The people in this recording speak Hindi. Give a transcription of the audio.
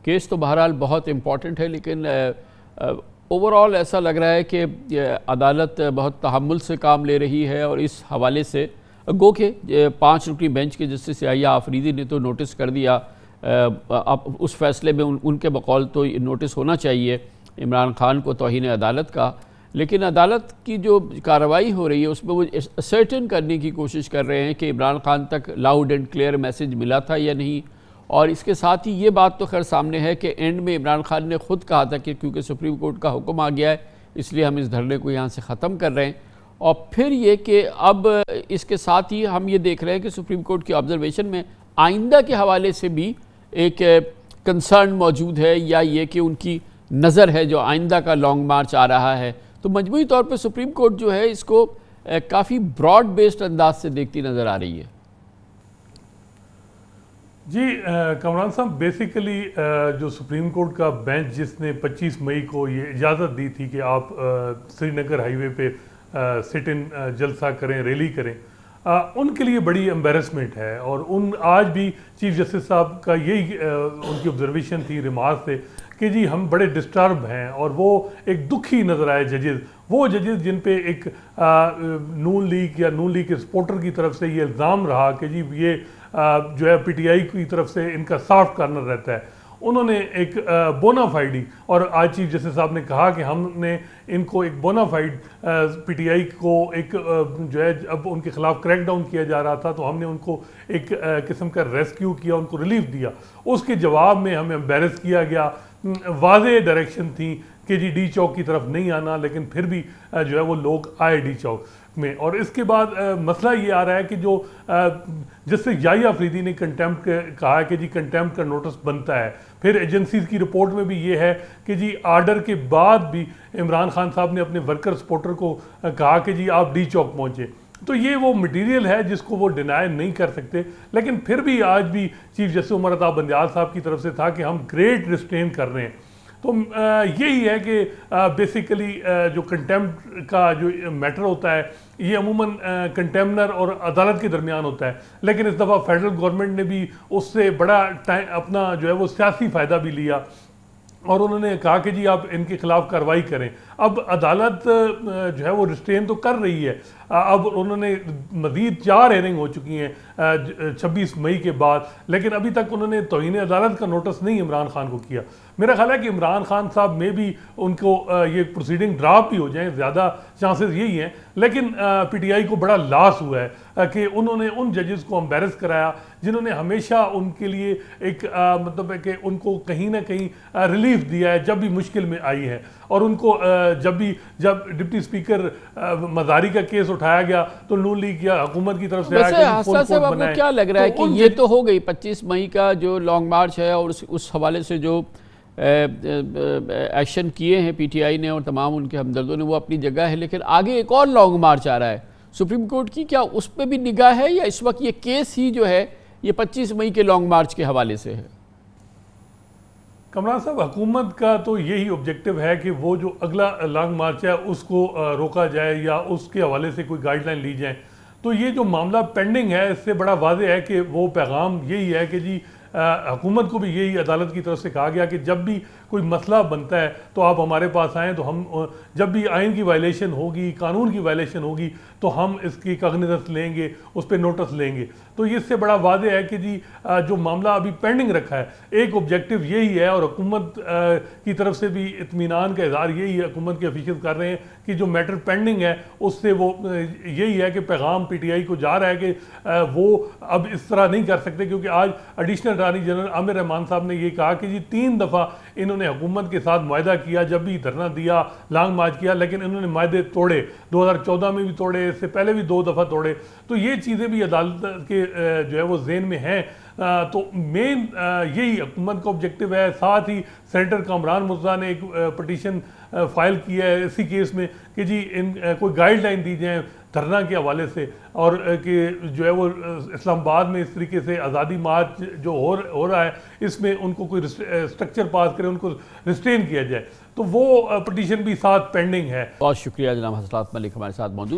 केस तो बहरहाल बहुत इम्पॉर्टेंट है, लेकिन ओवरऑल ऐसा लग रहा है कि अदालत बहुत तहम्मुल से काम ले रही है। और इस हवाले से गो के 5 रुकनी बेंच के जस्टिस याहिया आफरीदी ने तो नोटिस कर दिया। अब उस फैसले में उनके बकौल तो नोटिस होना चाहिए इमरान खान को तौहीन अदालत का, लेकिन अदालत की जो कार्रवाई हो रही है उसमें वो सर्टेन करने की कोशिश कर रहे हैं कि इमरान खान तक लाउड एंड क्लियर मैसेज मिला था या नहीं। और इसके साथ ही ये बात तो खैर सामने है कि एंड में इमरान खान ने खुद कहा था कि क्योंकि सुप्रीम कोर्ट का हुक्म आ गया है इसलिए हम इस धरने को यहाँ से ख़त्म कर रहे हैं। और फिर ये कि अब इसके साथ ही हम ये देख रहे हैं कि सुप्रीम कोर्ट की ऑब्जर्वेशन में आइंदा के हवाले से भी एक कंसर्न मौजूद है, या ये कि उनकी नज़र है जो आइंदा का लॉन्ग मार्च आ रहा है। तो मजमूई तौर पर सुप्रीम कोर्ट जो है इसको काफ़ी ब्रॉड बेस्ड अंदाज से देखती नज़र आ रही है। जी कमरान साहब, बेसिकली जो सुप्रीम कोर्ट का बेंच जिसने 25 मई को ये इजाज़त दी थी कि आप श्रीनगर हाईवे पे सिट इन जलसा करें, रैली करें, उनके लिए बड़ी एम्बेरसमेंट है। और आज भी चीफ जस्टिस साहब का यही उनकी ऑब्जर्वेशन थी, रिमार्क थे कि जी हम बड़े डिस्टर्ब हैं। और वो एक दुखी नज़र आए जजेस, वो जजेस जिन पे एक नून लीग या नून लीग के सपोर्टर की तरफ से ये इल्ज़ाम रहा कि जी ये जो है पीटीआई की तरफ से इनका सॉफ्ट कॉर्नर रहता है, उन्होंने एक बोनाफाइडी, और आज चीफ जस्टिस साहब ने कहा कि हमने इनको एक बोनाफाइड पीटीआई को एक जो है अब उनके खिलाफ क्रैकडाउन किया जा रहा था तो हमने उनको एक किस्म का रेस्क्यू किया, उनको रिलीफ दिया। उसके जवाब में हमें एम्बेरस किया गया। वाज़े डायरेक्शन थी कि जी डी चौक की तरफ नहीं आना, लेकिन फिर भी जो है वो लोग आए डी चौक में। और इसके बाद मसला ये आ रहा है कि जो जस्टिस याहिया आफरीदी ने कंटेम्प्ट कहा है कि जी कंटेम्प्ट का नोटिस बनता है। फिर एजेंसीज की रिपोर्ट में भी ये है कि जी आर्डर के बाद भी इमरान खान साहब ने अपने वर्कर सपोर्टर को कहा कि जी आप डी चौक पहुँचे। तो ये वो मटेरियल है जिसको वो डिनाई नहीं कर सकते। लेकिन फिर भी आज भी चीफ जस्टिस उमर अता बंदियाल साहब की तरफ से था कि हम ग्रेट रिस्ट्रेन कर रहे हैं। तो यही है कि बेसिकली जो कंटेम्प्ट का जो मैटर होता है ये अमूमन कंटेम्नर और अदालत के दरमियान होता है, लेकिन इस दफ़ा फेडरल गवर्नमेंट ने भी उससे बड़ा टाइम अपना जो है वो सियासी फ़ायदा भी लिया और उन्होंने कहा कि जी आप इनके खिलाफ कार्रवाई करें। अब अदालत जो है वो रिस्ट्रेन तो कर रही है। अब उन्होंने मज़ीद 4 हेयरिंग हो चुकी हैं 26 मई के बाद, लेकिन अभी तक उन्होंने तौहीन अदालत का नोटिस नहीं इमरान खान को किया। मेरा ख्याल है कि इमरान खान साहब में भी उनको ये प्रोसीडिंग ड्रॉप भी हो जाए, ज़्यादा चांसेस यही हैं। लेकिन पीटीआई को बड़ा लॉस हुआ है कि उन्होंने उन जजेस को एम्बेरस कराया जिन्होंने हमेशा उनके लिए एक मतलब है कि उनको कहीं ना कहीं रिलीफ दिया है जब भी मुश्किल में आई है। और उनको जब डिप्टी स्पीकर मजारी का केस उठाया गया तो नून लीग या हुकूमत की तरफ से आपको क्या लग रहा है कि ये तो हो गई 25 मई का जो लॉन्ग मार्च है और उस हवाले से जो एक्शन किए हैं पीटीआई ने और तमाम उनके हमदर्दों ने वो अपनी जगह है, लेकिन आगे एक और लॉन्ग मार्च आ रहा है सुप्रीम कोर्ट की, क्या उस पर भी निगाह है या इस वक्त ये केस ही जो है ये 25 मई के लॉन्ग मार्च के हवाले से है? कमरान साहब, हुकूमत का तो यही ऑब्जेक्टिव है कि वो जो अगला लॉन्ग मार्च है उसको रोका जाए या उसके हवाले से कोई गाइडलाइन ली जाए। तो ये जो मामला पेंडिंग है इससे बड़ा वाज़ेह है कि वो पैगाम यही है कि जी हुकूमत को भी यही अदालत की तरफ से कहा गया कि जब भी कोई मसला बनता है तो आप हमारे पास आएँ, तो हम जब भी आइन की वायलेशन होगी, कानून की वायलेशन होगी तो हम इसकी कॉग्निजेंस लेंगे, उस पर नोटिस लेंगे। तो इससे बड़ा वाज़ेह है कि जी जो मामला अभी पेंडिंग रखा है एक ऑब्जेक्टिव यही है और हुकूमत की तरफ से भी इत्मीनान का इजहार यही है, हुकूमत के ऑफिशियल कर रहे हैं कि जो मैटर पेंडिंग है उससे वो यही है कि पैगाम पीटीआई को जा रहा है कि वो अब इस तरह नहीं कर सकते। क्योंकि आज additional attorney general Aamir Rahman साहब ने ये कहा कि जी 3 दफ़ा इन्होंने हुकूमत के साथ मुआहदा किया, जब भी धरना दिया, लॉन्ग मार्च किया, लेकिन इन्होंने मुआहदे तोड़े। 2014 में भी तोड़े, इससे पहले भी 2 दफ़ा तोड़े। तो ये चीज़ें भी अदालत के जो है वो ज़हन में हैं। तो मेन यही हुकूमत का ऑब्जेक्टिव है। साथ ही सेनेटर कामरान मुर्जा ने एक पटिशन फाइल किया है इसी केस में कि जी कोई गाइडलाइन दी जाए धरना के हवाले से, और कि जो है वो इस्लामाबाद में इस तरीके से आज़ादी मार्च जो हो रहा है इसमें उनको कोई स्ट्रक्चर पास करे, उनको रिस्ट्रेन किया जाए। तो वो पटिशन भी साथ पेंडिंग है। बहुत शुक्रिया जनाब हसरत मलिक हमारे साथ मौजूद।